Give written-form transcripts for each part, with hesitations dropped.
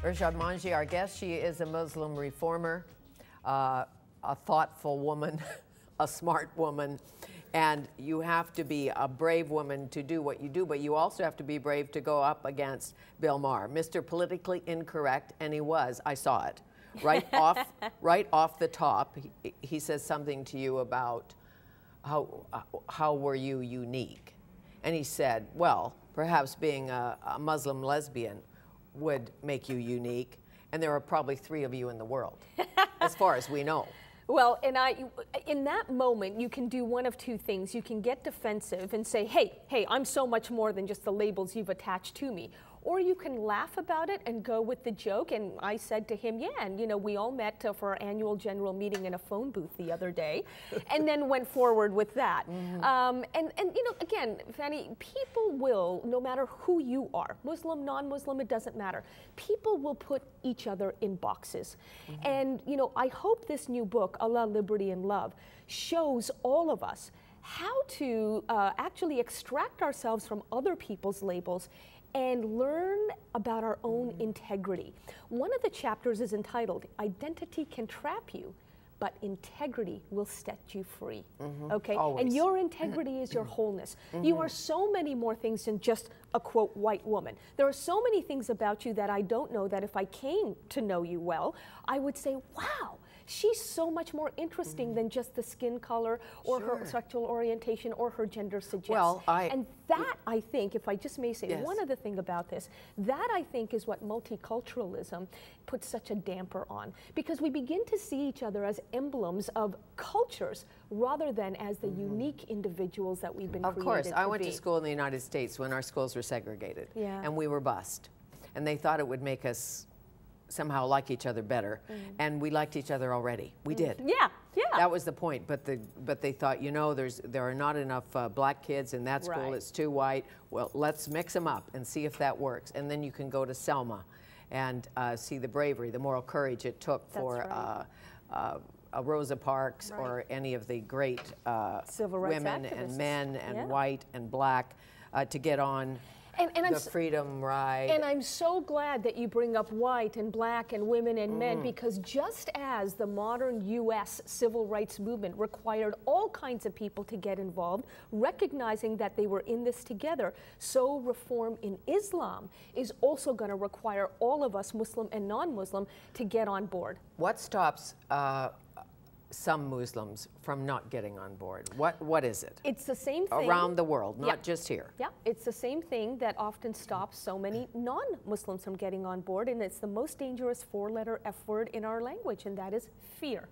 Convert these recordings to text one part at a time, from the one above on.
Irshad Manji, our guest. She is a Muslim reformer, a thoughtful woman, a smart woman, and you have to be a brave woman to do what you do, but you also have to be brave to go up against Bill Maher, Mr. Politically Incorrect, and he was. I saw it. Right off the top, he says something to you about how were you unique? And he said, well, perhaps being a Muslim lesbian would make you unique, and there are probably 3 of you in the world, as far as we know. Well, and in that moment, you can do one of 2 things. You can get defensive and say, hey, I'm so much more than just the labels you've attached to me. Or you can laugh about it and go with the joke. And I said to him, yeah, and you know, we all met for our annual general meeting in a phone booth the other day, and then went forward with that. And you know, again, Fanny, people will, no matter who you are, Muslim, non-Muslim, it doesn't matter. People will put each other in boxes. And you know, I hope this new book, Allah, Liberty, and Love, shows all of us how to actually extract ourselves from other people's labels and learn about our own integrity. One of the chapters is entitled, Identity Can Trap You, but integrity will set you free, okay? Always. And your integrity is your wholeness. You are so many more things than just a, quote, white woman. There are so many things about you that I don't know that if I came to know you well, I would say, wow, she's so much more interesting than just the skin color or her sexual orientation or her gender suggests. Well, and that, I think, if I just may say one other thing about this, that I think is what multiculturalism puts such a damper on. Because we begin to see each other as emblems of cultures rather than as the unique individuals that we've been created to be. Of course, I went to school in the United States when our schools were segregated. And we were bused. And they thought it would make us somehow like each other better, and we liked each other already. We did. Yeah. That was the point. But they thought, you know, there are not enough black kids in that school. It's too white. Well, let's mix them up and see if that works. And then you can go to Selma and see the bravery, the moral courage it took for Rosa Parks or any of the great civil rights women activists. And men and white and black to get on the freedom ride. And I'm so glad that you bring up white and black and women and men, because just as the modern U.S. civil rights movement required all kinds of people to get involved, recognizing that they were in this together, so reform in Islam is also going to require all of us, Muslim and non-Muslim, to get on board. What stops some Muslims from not getting on board? What is it? It's the same thing around the world, not just here. Yeah, it's the same thing that often stops so many non-Muslims from getting on board, and it's the most dangerous 4-letter F word in our language, and that is fear.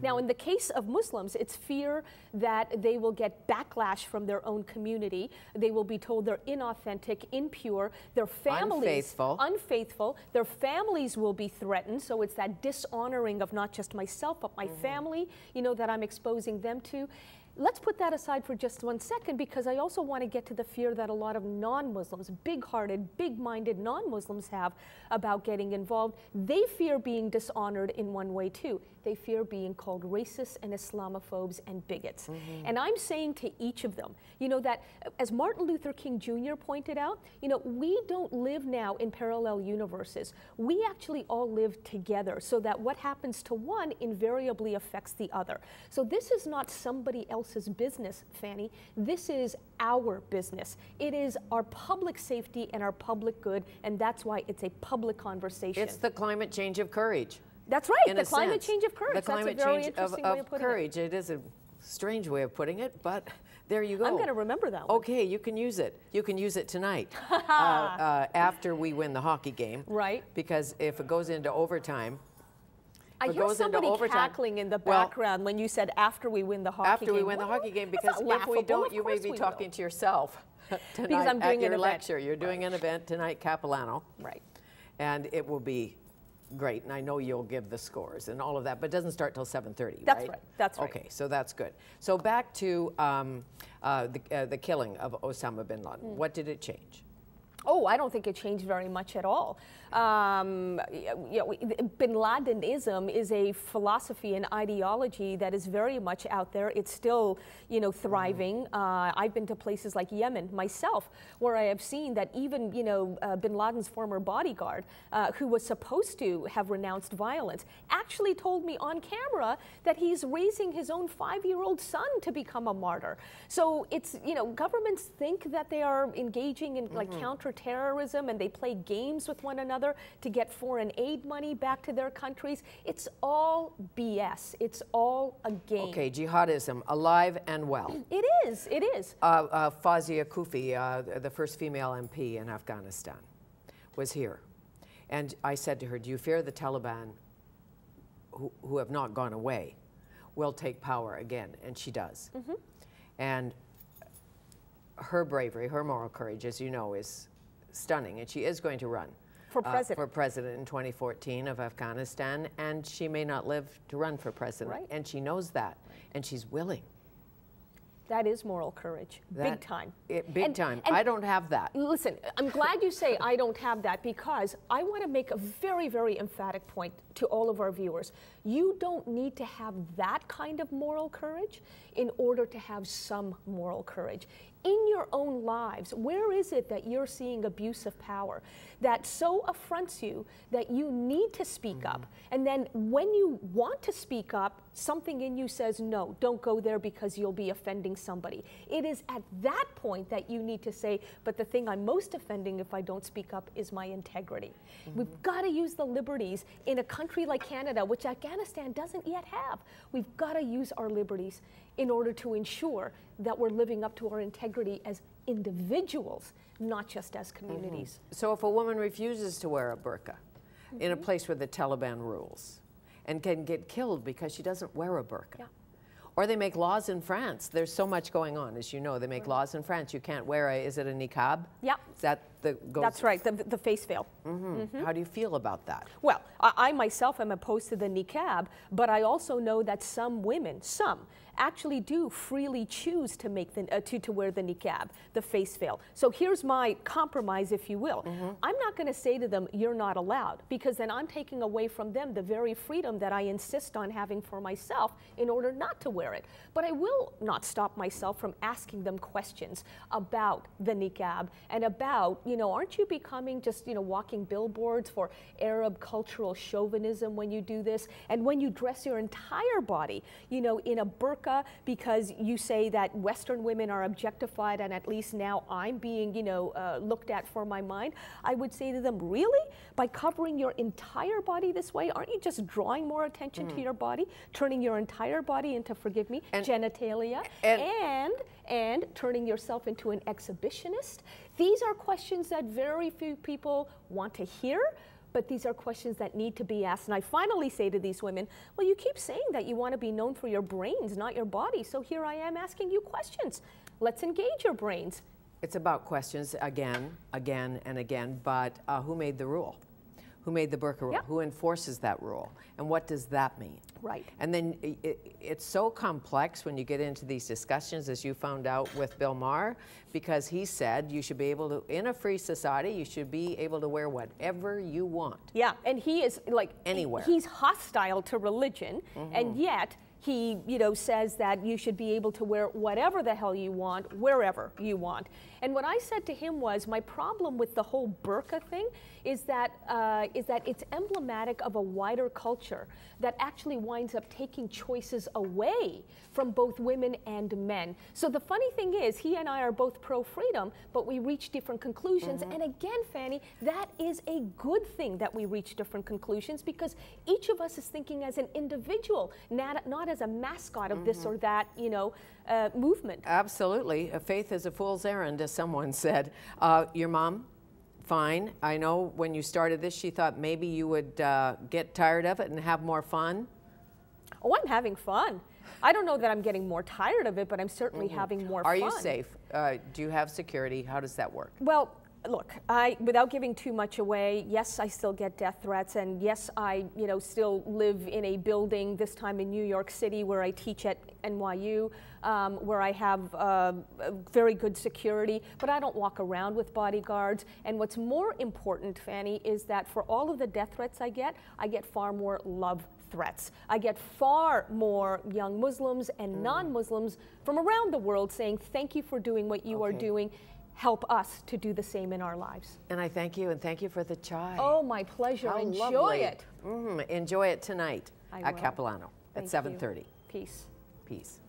Now, in the case of Muslims, it's fear that they will get backlash from their own community. They will be told they're inauthentic, impure, their families unfaithful, their families will be threatened. So it's that dishonoring of not just myself, but my family, you know, that I'm exposing them to. Let's put that aside for just 1 second, because I also want to get to the fear that a lot of non-Muslims, big-hearted, big-minded non-Muslims have about getting involved. They fear being dishonored in one way too. They fear being called racists and Islamophobes and bigots. And I'm saying to each of them, you know, that as Martin Luther King Jr. pointed out, you know, we don't live now in parallel universes. We actually all live together, so that what happens to one invariably affects the other. So this is not somebody else's business, Fanny. This is our business. It is our public safety and our public good, and that's why it's a public conversation. It's the climate change of courage. That's right, the climate change of courage. The climate change of courage. It is a strange way of putting it, but there you go. I'm going to remember that one. Okay, you can use it. You can use it tonight after we win the hockey game. Right. Because if it goes into overtime, I hear somebody cackling in the background when you said after we win the hockey game. After we win the hockey game, because if we don't, you may be talking to yourself tonight because I'm doing at your lecture. You're doing an event tonight, Capilano. Right. And it will be great, and I know you'll give the scores and all of that, but it doesn't start till 7:30, That's right. That's right. Okay, so that's good. So back to the killing of Osama bin Laden. What did it change? Oh, I don't think it changed very much at all. Bin Ladenism is a philosophy and ideology that is very much out there. It's still, thriving. I've been to places like Yemen myself, where I have seen that even, Bin Laden's former bodyguard, who was supposed to have renounced violence, actually told me on camera that he's raising his own 5-year-old son to become a martyr. So it's, governments think that they are engaging in like counterterrorism, and they play games with one another to get foreign aid money back to their countries. It's all BS. It's all a game. Okay, jihadism, alive and well. It is, it is. Fawzia Koofi, the first female MP in Afghanistan, was here. And I said to her, do you fear the Taliban, who have not gone away, will take power again? And she does. And her bravery, her moral courage, as you know, is stunning. And she is going to run for president in 2014 of Afghanistan, and she may not live to run for president. Right. And she knows that, and she's willing. That is moral courage, big time. Big time. I don't have that. Listen, I'm glad you say I don't have that, because I want to make a very, very emphatic point to all of our viewers. You don't need to have that kind of moral courage in order to have some moral courage. In your own lives, where is it that you're seeing abuse of power that so affronts you that you need to speak up? And then when you want to speak up, something in you says, no, don't go there because you'll be offending somebody. It is at that point that you need to say, but the thing I'm most offending if I don't speak up is my integrity. We've got to use the liberties in a country like Canada, which Afghanistan doesn't yet have. We've got to use our liberties in order to ensure that we're living up to our integrity as individuals, not just as communities. So if a woman refuses to wear a burqa in a place where the Taliban rules and can get killed because she doesn't wear a burqa, or they make laws in France. There's so much going on, as you know. They make laws in France. You can't wear is it a niqab? Yeah. Is that That's right, the face veil. How do you feel about that? Well, I myself am opposed to the niqab, but I also know that some women, actually do freely choose to make to wear the niqab, the face veil. So here's my compromise, if you will. I'm not going to say to them, you're not allowed, because then I'm taking away from them the very freedom that I insist on having for myself in order not to wear it. But I will not stop myself from asking them questions about the niqab and about, aren't you becoming just, walking billboards for Arab cultural chauvinism when you do this? And when you dress your entire body, in a burqa, because you say that Western women are objectified and at least now I'm being, looked at for my mind, I would say to them, really? By covering your entire body this way, aren't you just drawing more attention to your body, turning your entire body into, forgive me, genitalia, and turning yourself into an exhibitionist? These are questions that very few people want to hear, but these are questions that need to be asked. And I finally say to these women, well, you keep saying that you want to be known for your brains, not your body. So here I am asking you questions. Let's engage your brains. It's about questions again, and again, but who made the rule? Who made the burqa rule? Who enforces that rule? And what does that mean? Right. And then it's so complex when you get into these discussions, as you found out with Bill Maher, because he said you should be able to, in a free society, you should be able to wear whatever you want. Yeah, and he is like, anywhere. He's hostile to religion, and yet he, says that you should be able to wear whatever the hell you want, wherever you want. And what I said to him was, my problem with the whole burqa thing is that it's emblematic of a wider culture that actually winds up taking choices away from both women and men. So the funny thing is, he and I are both pro-freedom, but we reach different conclusions. And again, Fanny, that is a good thing that we reach different conclusions, because each of us is thinking as an individual, not as a mascot of this or that, movement. Absolutely. Faith is a fool's errand, as someone said. Your mom? Fine. I know when you started this, she thought maybe you would get tired of it and have more fun. Oh, I'm having fun. I don't know that I'm getting more tired of it, but I'm certainly having more fun. Are you safe? Do you have security? How does that work? Well, Look, without giving too much away, yes, I still get death threats, and yes, I, still live in a building, this time in New York City, where I teach at NYU, where I have very good security, but I don't walk around with bodyguards. And what's more important, Fanny, is that for all of the death threats I get far more love threats. I get far more young Muslims and non-Muslims from around the world saying, thank you for doing what you are doing. Help us to do the same in our lives. And I thank you, and thank you for the chai. Oh, my pleasure. How Enjoy lovely. It. Enjoy it tonight I at will. Capilano at 7:30. Peace. Peace.